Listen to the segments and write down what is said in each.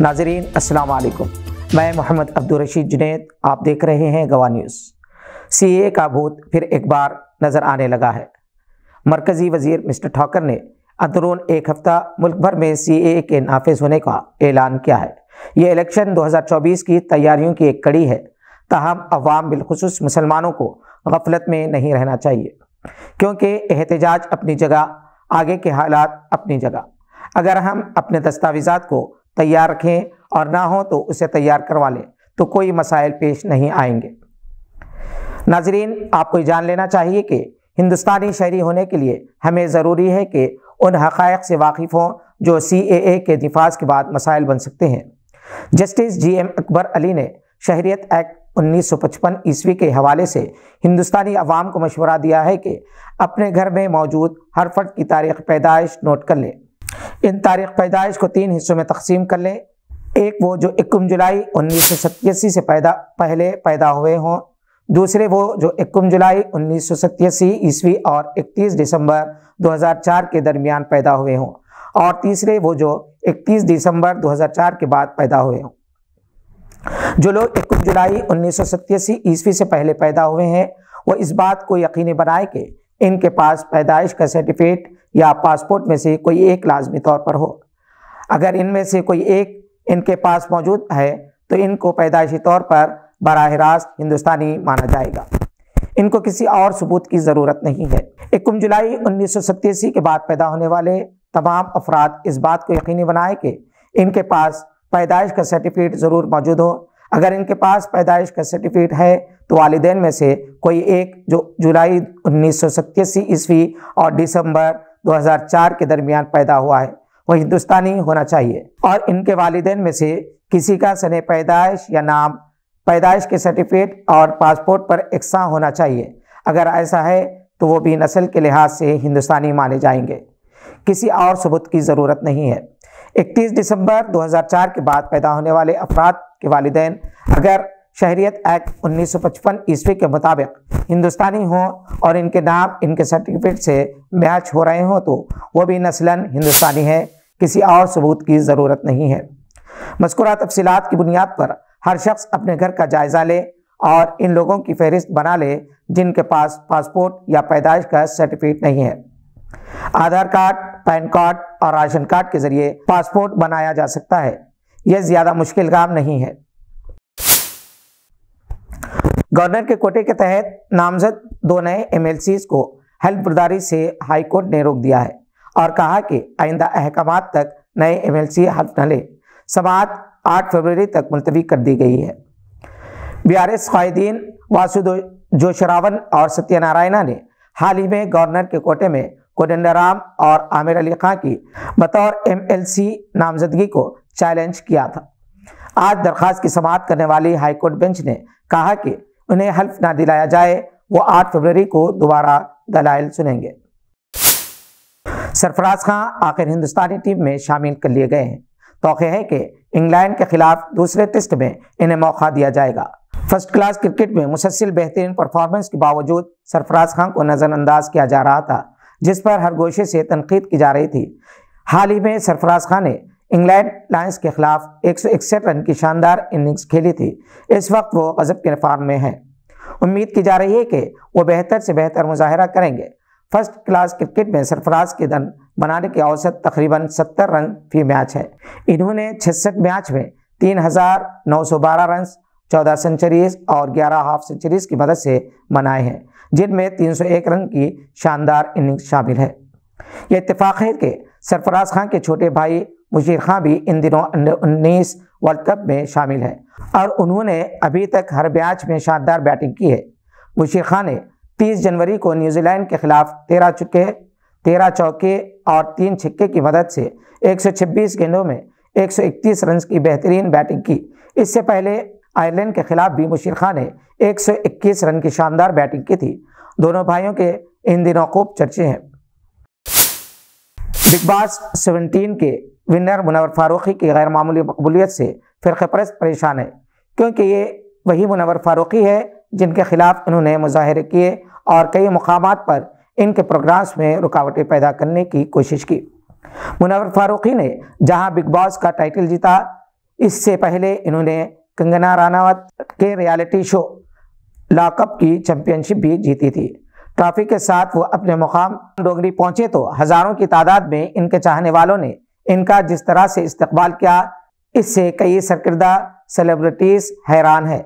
नाजरीन अस्सलाम वालेकुम, मैं मोहम्मद अब्दुल रशीद जुनैद, आप देख रहे हैं गवाह न्यूज़। सीएए का भूत फिर एक बार नज़र आने लगा है। मरकज़ी वज़ीर मिस्टर ठाकर ने अंदरून एक हफ़्ता मुल्क भर में सीएए के नाफिज होने का ऐलान किया है। ये इलेक्शन 2024 की तैयारियों की एक कड़ी है, ताहम अवाम बिलखुसूस मुसलमानों को गफलत में नहीं रहना चाहिए, क्योंकि एहतजाज अपनी जगह, आगे के हालात अपनी जगह। अगर हम अपने दस्तावेज़ात को तैयार रखें और ना हो तो उसे तैयार करवा लें तो कोई मसाइल पेश नहीं आएंगे। नाजरीन, आपको ये जान लेना चाहिए कि हिंदुस्तानी शहरी होने के लिए हमें ज़रूरी है कि उन हक़ाइक़ से वाकिफ़ हों जो सीएए के निफाज़ के बाद मसाइल बन सकते हैं। जस्टिस जीएम अकबर अली ने शहरियत एक्ट 1955 ईस्वी के हवाले से हिंदुस्तानी अवाम को मशवरा दिया है कि अपने घर में मौजूद हर फर्द की तारीख़ पैदाइश नोट कर लें। इन तारीख़ पैदाइश को 3 हिस्सों में तकसीम कर लें। एक वो जो 21 जुलाई 1987 से पहले पैदा हुए हों, दूसरे वो जो 21 जुलाई 1987 ईस्वी और 31 दिसंबर 2004 के दरमियान पैदा हुए हों, और तीसरे वो जो 31 दिसंबर 2004 के बाद पैदा हुए हों। जो लोग 21 जुलाई 1987 ईस्वी से पहले पैदा हुए हैं वो इस बात को यकीनी बनाए कि इनके पास पैदाइश का सर्टिफिकेट या पासपोर्ट में से कोई एक लाजमी तौर पर हो। अगर इनमें से कोई एक इनके पास मौजूद है तो इनको पैदाइशी तौर पर बराह रास्त हिंदुस्तानी माना जाएगा। इनको किसी और सबूत की ज़रूरत नहीं है। 21 जुलाई 1987 के बाद पैदा होने वाले तमाम अफराद इस बात को यकीनी बनाए कि इनके पास पैदाइश का सर्टिफिकेट ज़रूर मौजूद हो। अगर इनके पास पैदाइश का सर्टिफिकेट है तो वालिदैन में से कोई एक जो जुलाई 1987 ईस्वी और दिसंबर 2004 के दरमियान पैदा हुआ है वह हिंदुस्तानी होना चाहिए, और इनके वालिदैन में से किसी का सने पैदाइश या नाम पैदाइश के सर्टिफिकेट और पासपोर्ट पर यकसां होना चाहिए। अगर ऐसा है तो वो भी नस्ल के लिहाज से हिंदुस्तानी माने जाएंगे। किसी और सबूत की ज़रूरत नहीं है। 31 दिसंबर 2004 के बाद पैदा होने वाले अफराद के वालिदैन अगर शहरियत एक्ट 1955 ईस्वी के मुताबिक हिंदुस्तानी हों और इनके नाम इनके सर्टिफिकेट से मैच हो रहे हों तो वो भी नस्लन हिंदुस्तानी है। किसी और सबूत की ज़रूरत नहीं है। मज़कूरा तफसीलात की बुनियाद पर हर शख्स अपने घर का जायज़ा ले और इन लोगों की फहरिस्त बना ले जिनके पास पासपोर्ट या पैदाइश का सर्टिफिकेट नहीं है। आधार कार्ड, पैन कार्ड और राशन कार्ड के ज़रिए पासपोर्ट बनाया जा सकता है। यह ज़्यादा मुश्किल काम नहीं है। गवर्नर के कोटे के तहत नामजद 2 नए एमएलसीज को हल्फ बर्दारी से हाई कोर्ट ने रोक दिया है और कहा कि आइंदा अहकामात तक नए एमएलसी हल्फ न ले। समाअत 8 फरवरी तक मुलतवी कर दी गई है। बीआरएस कायदीन वासुदेव जोशरावन और सत्यनारायणा ने हाल ही में गवर्नर के कोटे में कोदंडराम और आमिर अली खां की बतौर एमएलसी नामजदगी को चैलेंज किया था। आज दरख्वास्त की समाअत करने वाली हाईकोर्ट बेंच ने कहा कि उन्हें हल्फ ना दिलाया जाए। वो 8 फरवरी को दोबारा दलाइल सुनेंगे। सरफराज खां आखिर हिंदुस्तानी टीम में शामिल कर लिए गए हैं। तौक़े है कि इंग्लैंड के खिलाफ दूसरे टेस्ट में इन्हें मौका दिया जाएगा। फर्स्ट क्लास क्रिकेट में मुसलसल बेहतरीन परफॉर्मेंस के बावजूद सरफराज खां को नज़रअंदाज किया जा रहा था, जिस पर हर गोशे से तनकीद की जा रही थी। हाल ही में सरफराज खां ने इंग्लैंड लायंस के खिलाफ 161 रन की शानदार इनिंग्स खेली थी। इस वक्त वो गज़ब के फॉर्म में हैं। उम्मीद की जा रही है कि वो बेहतर से बेहतर मुजाहरा करेंगे। फर्स्ट क्लास क्रिकेट में सरफराज के रन बनाने की औसत तकरीबन 70 रन फी मैच है। इन्होंने 66 मैच में 3912 रन, 14 सेंचुरीज और 11 हाफ सेंचुरीज की मदद से बनाए हैं, जिनमें 301 रन की शानदार इनिंग्स शामिल है। यह इत्तेफाक है कि सरफराज खां के छोटे भाई मुशीर खां भी इन दिनों अंडर 19 वर्ल्ड कप में शामिल है और उन्होंने अभी तक हर मैच में शानदार बैटिंग की है। मुशीर खां ने 30 जनवरी को न्यूजीलैंड के खिलाफ 13 चौके और 3 छक्के की मदद से 126 गेंदों में 131 रन की बेहतरीन बैटिंग की। इससे पहले आयरलैंड के खिलाफ भी मुशीर खां ने 121 रन की शानदार बैटिंग की थी। दोनों भाइयों के इन दिनों खूब चर्चे हैं। बिग बॉस 17 के विनर मुनव्वर फारूकी की गैर मामूली मकबूलियत से फ़िरक़े परस्त परेशान है, क्योंकि ये वही मुनव्वर फारूकी है जिनके खिलाफ इन्होंने मुजाहरे किए और कई मुकामात पर इनके प्रोग्राम्स में रुकावटें पैदा करने की कोशिश की। मुनव्वर फारूकी ने जहां बिग बॉस का टाइटल जीता, इससे पहले इन्होंने कंगना रनावत के रियलिटी शो लॉकअप की चैंपियनशिप भी जीती थी। ट्रॉफी के साथ वो अपने मुकाम डोगरी पहुंचे तो हजारों की तादाद में इनके चाहने वालों ने इनका जिस तरह से इस्तकबाल किया, इससे कई सरकर्दा सेलिब्रिटीज हैरान है।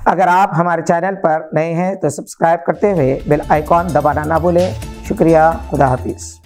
अगर आप हमारे चैनल पर नए हैं तो सब्सक्राइब करते हुए बेल आइकॉन दबाना ना भूलें। शुक्रिया, खुदा हाफिज़।